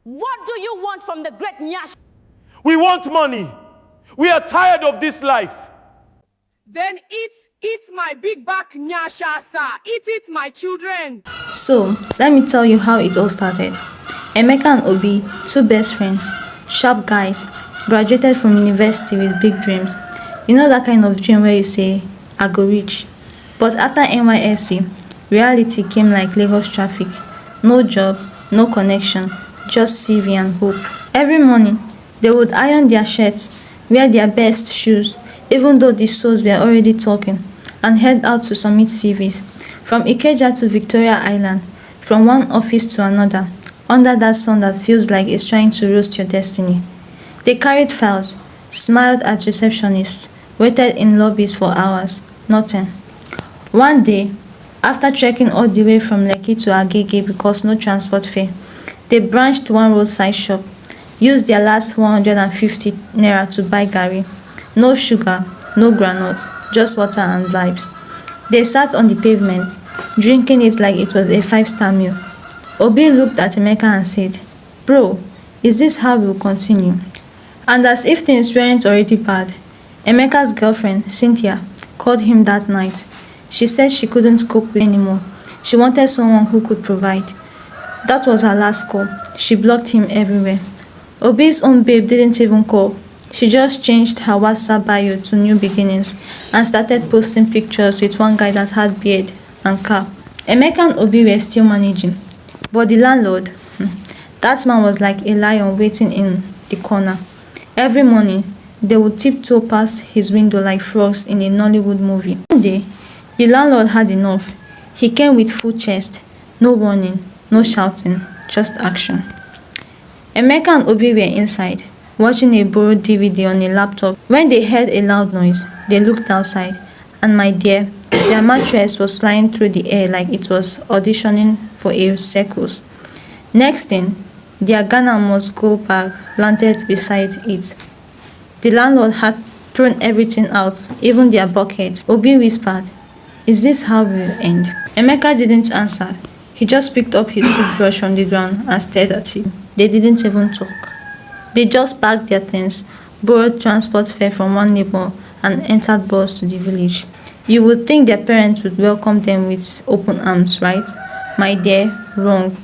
What do you want from the great Nyaaash? We want money. We are tired of this life. Then eat my big back Nyaasha. Eat it, my children. So, let me tell you how it all started. Emeka and Obi, two best friends, sharp guys, graduated from university with big dreams. You know that kind of dream where you say, I go rich. But after NYSC, reality came like Lagos traffic. No job, no connection, just CV and hope. Every morning, they would iron their shirts, wear their best shoes, even though the soles were already talking, and head out to submit CVs. From Ikeja to Victoria Island, from one office to another, under that sun that feels like it's trying to roast your destiny. They carried files, smiled at receptionists, waited in lobbies for hours, nothing. One day, after trekking all the way from Lekki to Agege because no transport fare, they branched one roadside shop, used their last 150 naira to buy garri. No sugar, no groundnuts, just water and vibes. They sat on the pavement, drinking it like it was a 5-star meal. Obi looked at Emeka and said, "Bro, is this how we'll continue?" And as if things weren't already bad, Emeka's girlfriend, Cynthia, called him that night. She said she couldn't cope with anymore. She wanted someone who could provide. That was her last call. She blocked him everywhere. Obi's own babe didn't even call. She just changed her WhatsApp bio to New Beginnings and started posting pictures with one guy that had beard and car. Emeka and Obi were still managing. But the landlord, that man was like a lion waiting in the corner. Every morning, they would tiptoe past his window like frogs in a Nollywood movie. One day, the landlord had enough. He came with full chest, no warning, no shouting, just action. Emeka and Obi were inside, watching a borrowed DVD on a laptop. When they heard a loud noise, they looked outside, and my dear, their mattress was flying through the air like it was auditioning for a circus. Next thing, their Ghana must go bag landed beside it. The landlord had thrown everything out, even their buckets. Obi whispered, "Is this how we'll end?" Emeka didn't answer. He just picked up his toothbrush from the ground and stared at it. They didn't even talk. They just packed their things, borrowed transport fare from one neighbor, and entered bus to the village. You would think their parents would welcome them with open arms, right? My dear, wrong.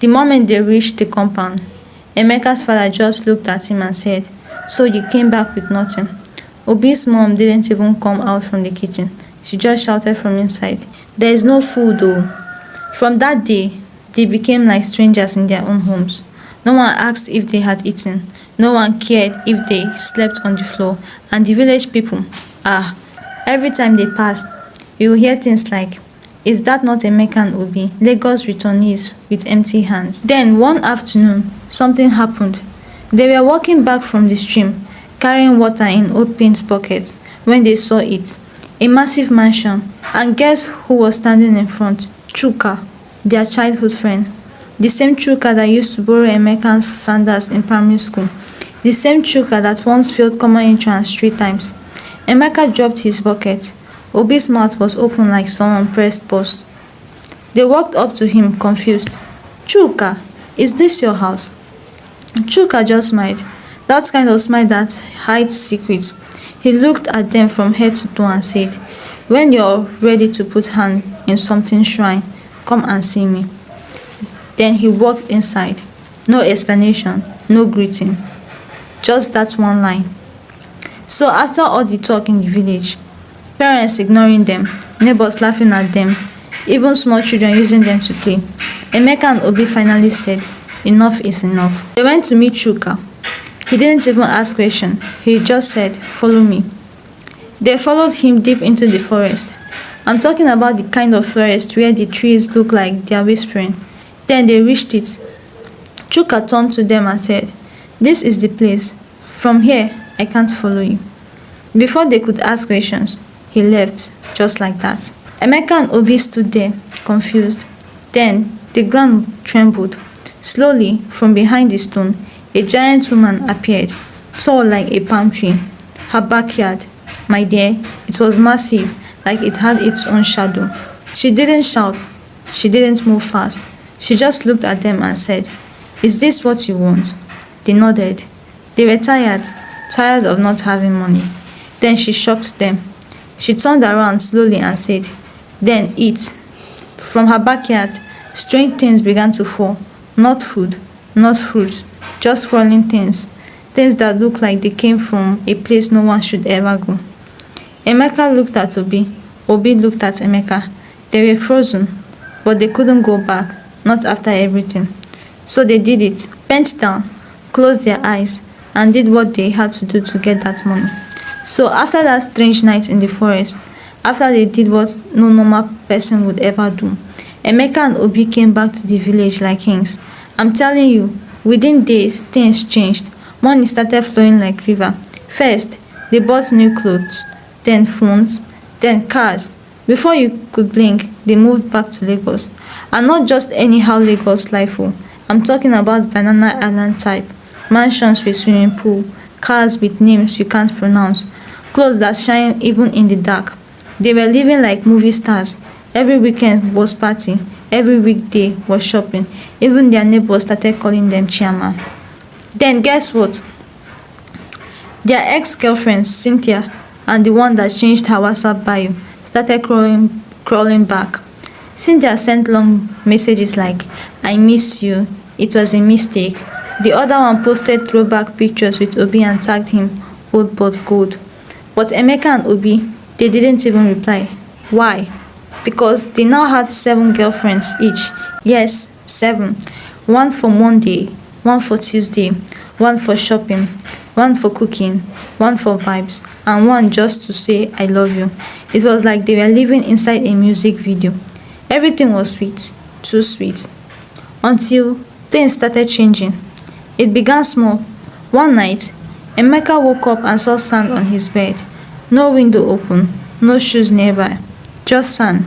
The moment they reached the compound, Emeka's father just looked at him and said, "So you came back with nothing?" Obi's mom didn't even come out from the kitchen. She just shouted from inside, "There is no food though." From that day, they became like strangers in their own homes. No one asked if they had eaten. No one cared if they slept on the floor. And the village people, every time they passed, you will hear things like, "Is that not Emeka and Obi, Lagos returnees with empty hands?" Then one afternoon, something happened. They were walking back from the stream, carrying water in old paint buckets, when they saw it. A massive mansion. And guess who was standing in front? Chuka, their childhood friend. The same Chuka that used to borrow Emeka's sandals in primary school. The same Chuka that once failed common entrance 3 times. Emeka dropped his bucket. Obi's mouth was open like someone pressed pause. They walked up to him, confused. "Chuka, is this your house?" Chuka just smiled. That kind of smile that hides secrets. He looked at them from head to toe and said, "When you're ready to put hand in something's shrine, come and see me." Then he walked inside. No explanation, no greeting. Just that one line. So after all the talk in the village, parents ignoring them, neighbors laughing at them, even small children using them to play, Emeka and Obi finally said, "Enough is enough." They went to meet Chuka. He didn't even ask questions. He just said, "Follow me." They followed him deep into the forest. I'm talking about the kind of forest where the trees look like they are whispering. Then they reached it. Chuka turned to them and said, "This is the place. From here, I can't follow you." Before they could ask questions, he left, just like that. Emeka and Obi stood there, confused. Then the ground trembled. Slowly, from behind the stone, a giant woman appeared, tall like a palm tree. Her backyard, my dear, it was massive, like it had its own shadow. She didn't shout. She didn't move fast. She just looked at them and said, Is this what you want? They nodded. They were tired of not having money. Then she shocked them. She turned around slowly and said, "Then eat." From her backyard, strange things began to fall. Not food, not fruit, just crawling things. Things that looked like they came from a place no one should ever go. Emeka looked at Obi. Obi looked at Emeka. They were frozen, but they couldn't go back, not after everything. So they did it, bent down, closed their eyes, and did what they had to do to get that money. So after that strange night in the forest, after they did what no normal person would ever do, Emeka and Obi came back to the village like kings. I'm telling you, within days, things changed. Money started flowing like river. First, they bought new clothes, then phones, then cars. Before you could blink, they moved back to Lagos. And not just anyhow Lagos life. I'm talking about Banana Island type. Mansions with swimming pool, cars with names you can't pronounce, clothes that shine even in the dark. They were living like movie stars. Every weekend was party. Every weekday was shopping. Even their neighbors started calling them chairman. Then guess what? Their ex-girlfriends, Cynthia, and the one that changed her WhatsApp bio, started crawling back. Cynthia sent long messages like, "I miss you. It was a mistake." The other one posted throwback pictures with Obi and tagged him old but gold. But Emeka and Obi, they didn't even reply. Why? Because they now had 7 girlfriends each. Yes, 7. One for Monday, one for Tuesday, one for shopping, one for cooking, one for vibes, and one just to say I love you. It was like they were living inside a music video. Everything was sweet, too sweet. Until things started changing. It began small. One night, Emeka woke up and saw sand on his bed. No window open, no shoes nearby, just sand.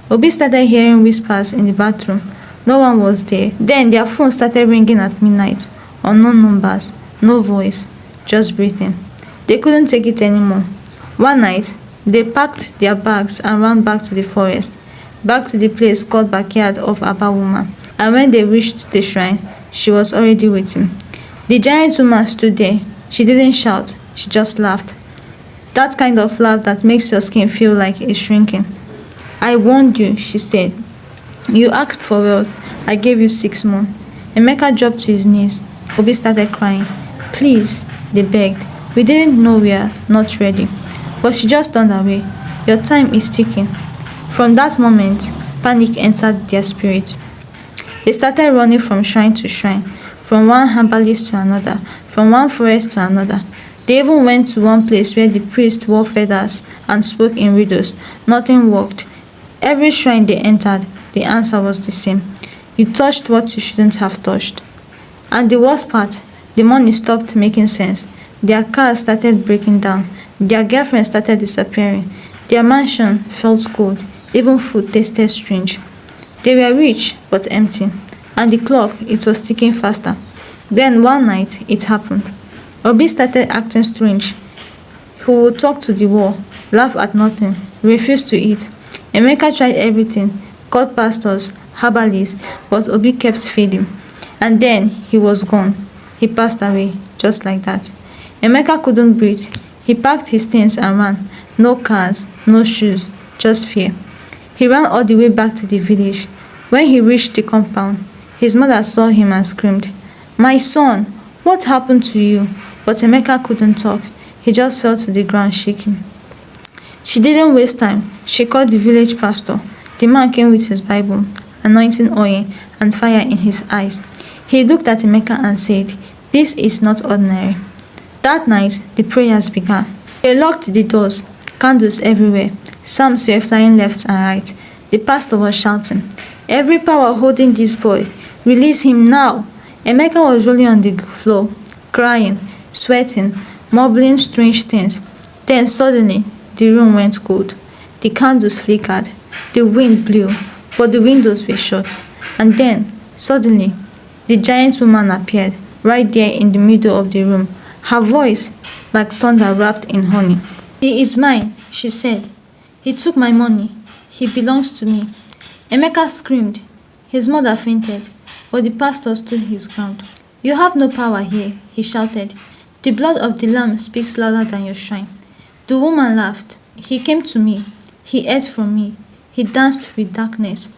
Obi started hearing whispers in the bathroom. No one was there. Then their phone started ringing at midnight. Unknown numbers, no voice, just breathing. They couldn't take it anymore. One night, they packed their bags and ran back to the forest, back to the place called Backyard of Aba Woman. And when they reached the shrine, she was already waiting. The giant woman stood there. She didn't shout, she just laughed. That kind of laugh that makes your skin feel like it's shrinking. "I warned you," she said. "You asked for wealth. I gave you 6 more." Emeka dropped to his knees. Obi started crying. "Please," they begged. "We didn't know we are not ready." But she just turned away. "Your time is ticking." From that moment, panic entered their spirit. They started running from shrine to shrine, from one herbalist to another, from one forest to another. They even went to one place where the priest wore feathers and spoke in riddles. Nothing worked. Every shrine they entered, the answer was the same. You touched what you shouldn't have touched. And the worst part, the money stopped making sense. Their cars started breaking down. Their girlfriends started disappearing. Their mansion felt cold. Even food tasted strange. They were rich but empty. And the clock, it was ticking faster. Then one night, it happened. Obi started acting strange. He would talk to the wall, laugh at nothing, refuse to eat. Emeka tried everything, called pastors, herbalists, but Obi kept fading. And then he was gone. He passed away, just like that. Emeka couldn't breathe. He packed his things and ran. No cars, no shoes, just fear. He ran all the way back to the village. When he reached the compound, his mother saw him and screamed, "My son, what happened to you?" But Emeka couldn't talk. He just fell to the ground shaking. She didn't waste time. She called the village pastor. The man came with his Bible, anointing oil, and fire in his eyes. He looked at Emeka and said, "This is not ordinary." That night, the prayers began. They locked the doors, candles everywhere. Psalms were flying left and right. The pastor was shouting, "Every power holding this boy, release him now." Emeka was rolling on the floor, crying, sweating, mumbling strange things. Then suddenly, the room went cold. The candles flickered. The wind blew, but the windows were shut. And then, suddenly, the giant woman appeared, right there in the middle of the room. Her voice, like thunder wrapped in honey. "He is mine," she said. "He took my money. He belongs to me." Emeka screamed. His mother fainted. But the pastor stood his ground. You have no power here, he shouted. The blood of the lamb speaks louder than your shrine. The woman laughed. He came to me. He ate from me. He danced with darkness.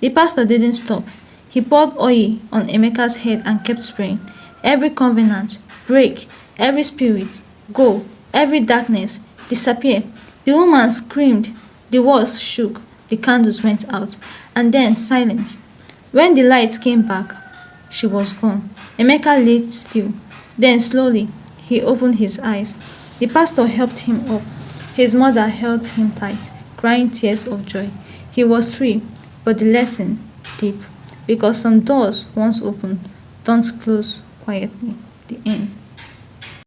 The pastor didn't stop. He poured oil on Emeka's head and kept praying. Every covenant, break. Every spirit, go. Every darkness, disappear. The woman screamed. The walls shook. The candles went out. And then silence. When the light came back, she was gone. Emeka lay still. Then slowly, he opened his eyes. The pastor helped him up. His mother held him tight, crying tears of joy. He was free, but the lesson deep. Because some doors, once opened, don't close quietly. The end.